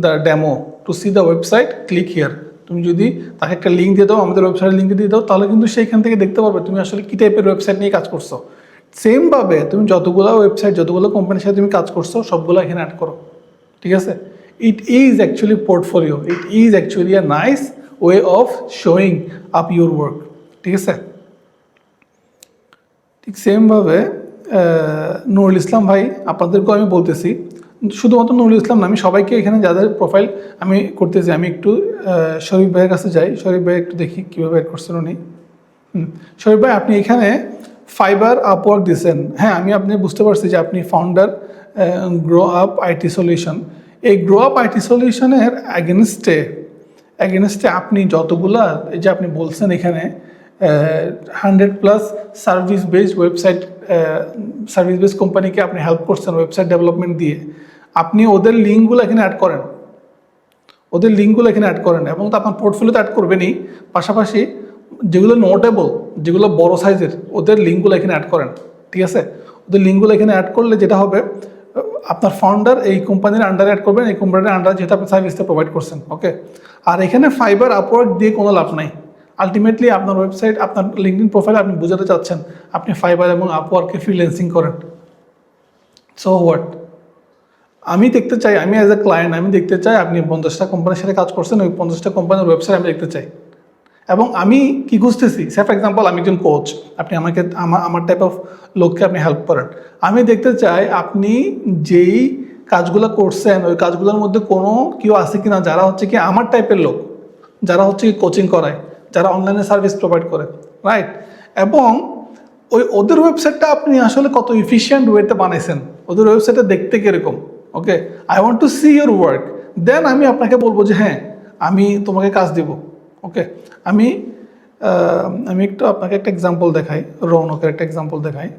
the demo, to see the website, click here. তুমি যদি তাকে একটা লিঙ্ক দিয়ে দাও, আমাদের ওয়েবসাইটের লিঙ্ক দিয়ে দাও, তাহলে কিন্তু সেইখান থেকে দেখতে পারবে তুমি আসলে কী টাইপের ওয়েবসাইট নিয়ে কাজ করছো। সেমভাবে তুমি যতগুলো ওয়েবসাইট, যতগুলো কোম্পানির সাথে তুমি কাজ করছো সবগুলো এখানে অ্যাড করো। ঠিক আছে, it is actually portfolio, it is actually a nice way of showing up your work. ঠিক আছে, ঠিক সেমভাবে নুরুল ইসলাম ভাই, আপনাদেরকেও আমি বলতেছি, শুধুমাত্র নুরুল ইসলাম না, আমি সবাইকে এখানে যাদের প্রোফাইল আমি করতেছি, আমি একটু শরীফ ভাইয়ের কাছে যাই। শরীফ ভাই একটু দেখি কীভাবে অ্যাড করছেন উনি। শরীফ ভাই, আপনি এখানে ফাইবার আপওয়ার্ক দিয়েছেন। হ্যাঁ, আপনি বুঝতে পারছি যে আপনি founder grow up IT solution. এই গ্রো আপ আইটি সলিউশনের অ্যাগেনস্টে আপনি যতগুলা, এই যে আপনি বলছেন এখানে 100+ service based website, service based কোম্পানিকে আপনি হেল্প করছেন ওয়েবসাইট ডেভেলপমেন্ট দিয়ে। আপনি ওদের লিঙ্কগুলো এখানে অ্যাড করেন, এবং তো আপনার পোর্টফোলিওতে অ্যাড করবেনই, পাশাপাশি যেগুলো নোটেবল, যেগুলো বড় সাইজের, ওদের লিঙ্কগুলো এখানে অ্যাড করেন। ঠিক আছে, ওদের লিঙ্কগুলো এখানে অ্যাড করলে যেটা হবে, আপনার ফাউন্ডার এই কোম্পানির আন্ডারে অ্যাড করবেন, এই কোম্পানির আন্ডারে যেটা আপনি সার্ভিসটা প্রোভাইড করছেন। ওকে, আর এখানে ফাইবার আপওয়ার্ক দিয়ে কোনো লাভ নাই। আলটিমেটলি আপনার ওয়েবসাইট, আপনার লিঙ্কডিন প্রোফাইলে আপনি বোঝাতে চাচ্ছেন আপনি ফাইবার এবং আপওয়ার্কে ফ্রিল্যান্সিং করেন। সো হোয়াট, আমি দেখতে চাই, আমি অ্যাজ এ ক্লায়েন্ট আমি দেখতে চাই আপনি 50টা কোম্পানির সাথে কাজ করছেন, ওই 50টা কোম্পানির ওয়েবসাইট আমি দেখতে চাই। এবং আমি কি খুঁজতেছি, ফর এক্সাম্পল আমি একজন কোচ, আপনি আমাকে আমার টাইপ অফ লোককে আপনি হেল্প করেন। আমি দেখতে চাই আপনি যেই কাজগুলো করছেন ওই কাজগুলোর মধ্যে কোনো কেউ আছে কি না যারা হচ্ছে কি আমার টাইপের লোক, যারা হচ্ছে কি কোচিং করায়, যারা অনলাইনে সার্ভিস প্রোভাইড করে, রাইট? এবং ওদের ওয়েবসাইটটা আপনি আসলে কত ইফিশিয়েন্ট ওয়েতে বানাইছেন, ওদের ওয়েবসাইটটা দেখতে কীরকম। Okay, I want to see your work, then আমি আপনাকে বলবো যে হ্যাঁ আমি তোমাকে কাজ দেব। ওকে, আমি একটু আপনাকে একটা এক্সাম্পল দেখাই, রৌনকের একটা এক্সাম্পল দেখাই।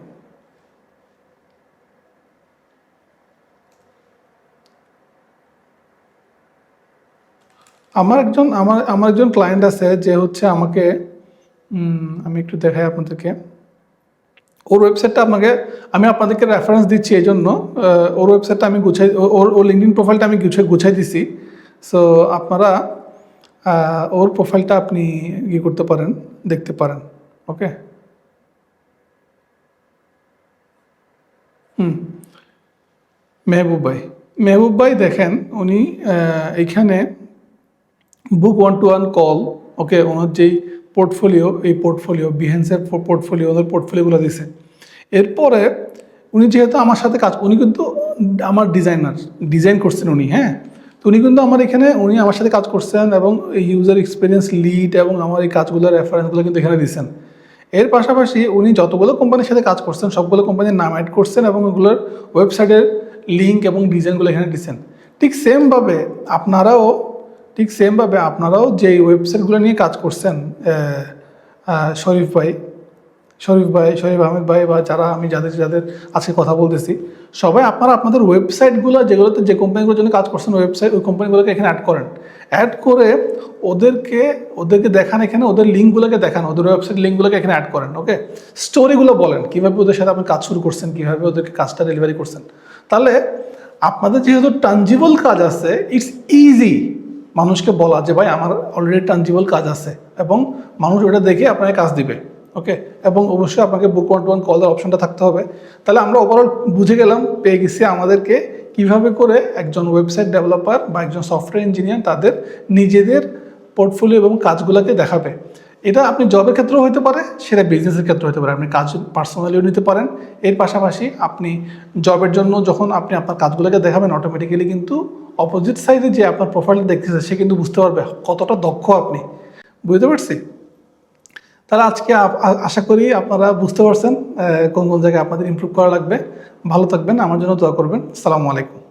আমার একজন ক্লায়েন্ট আছে যে হচ্ছে আমাকে, আমি একটু দেখাই আপনাদেরকে ওর ওয়েবসাইটটা। আমি আপনাদেরকে রেফারেন্স দিচ্ছি এই জন্য, ওর ওয়েবসাইটটা আমি গুছাই, ওর লিঙ্কডিন প্রোফাইলটা আমি গুছাই দিছি। সো আপনারা ওর প্রোফাইলটা আপনি করতে পারেন, দেখতে পারেন। ওকে, মেহবুব ভাই দেখেন, উনি এইখানে বুক 1-to-1 কল, ওকে, ওনার যেই পোর্টফোলিও, এই পোর্টফোলিও বিহেন্সের পোর্টফোলিও, ওদের পোর্টফোলিওগুলো দিছে। এরপরে উনি যেহেতু আমার সাথে কাজ, উনি কিন্তু আমার ডিজাইন করছেন উনি, হ্যাঁ। তো উনি কিন্তু উনি আমার সাথে কাজ করছেন এবং ইউজার এক্সপিরিয়েন্স লিড এবং আমার এই কাজগুলোর রেফারেন্সগুলো কিন্তু এখানে দিচ্ছেন। এর পাশাপাশি উনি যতগুলো কোম্পানির সাথে কাজ করছেন সবগুলো কোম্পানির নাম অ্যাড করছেন এবং ওগুলোর ওয়েবসাইটের লিঙ্ক এবং ডিজাইনগুলো এখানে দিচ্ছেন। ঠিক সেমভাবে আপনারাও যেই ওয়েবসাইটগুলো নিয়ে কাজ করছেন, শরীফ আহমেদ ভাই বা যারা আমি যাদের আজকে কথা বলতেছি, সবাই আপনারা আপনাদের ওয়েবসাইটগুলো যেগুলোতে যে কোম্পানিগুলোর জন্য কাজ করছেন ওই কোম্পানিগুলোকে এখানে অ্যাড করে ওদেরকে দেখান, এখানে ওদের লিঙ্কগুলোকে দেখান, ওদের ওয়েবসাইট লিঙ্কগুলোকে এখানে অ্যাড করেন। ওকে, স্টোরিগুলো বলেন কীভাবে ওদের সাথে আপনি কাজ শুরু করছেন, কীভাবে ওদেরকে কাজটা ডেলিভারি করছেন। তাহলে আপনাদের যেহেতু টাঞ্জিবল কাজ আছে, ইটস ইজি মানুষকে বলা যে ভাই আমার অলরেডি টাঞ্জিবল কাজ আছে, এবং মানুষ ওটা দেখে আপনাকে কাজ দিবে। ওকে, এবং অবশ্যই আপনাকে বুক 1-to-1 কলের অপশনটা থাকতে হবে। তাহলে আমরা ওভারঅল বুঝে গেলাম, পেয়ে গেছি আমাদেরকে কিভাবে করে একজন ওয়েবসাইট ডেভেলপার বা একজন সফটওয়্যার ইঞ্জিনিয়ার তাদের নিজেদের পোর্টফোলিও এবং কাজগুলোকে দেখাবে। এটা আপনি জবের ক্ষেত্রেও হতে পারে, সেটা বিজনেসের ক্ষেত্রে হতে পারে, আপনি কাজ পার্সোনালিও নিতে পারেন। এর পাশাপাশি আপনি জবের জন্য যখন আপনি আপনার কাজগুলোকে দেখাবেন, অটোমেটিক্যালি কিন্তু অপোজিট সাইডে যে আপনার প্রোফাইলটা দেখতেছে সে কিন্তু বুঝতে পারবে কতটা দক্ষ আপনি। বুঝতে পারছি? তাহলে আজকে আশা করি আপনারা বুঝতে পারছেন কোন কোন জায়গায় আপনাদের ইমপ্রুভ করা লাগবে। ভালো থাকবেন, আমার জন্য দোয়া করবেন। আসসালামু আলাইকুম।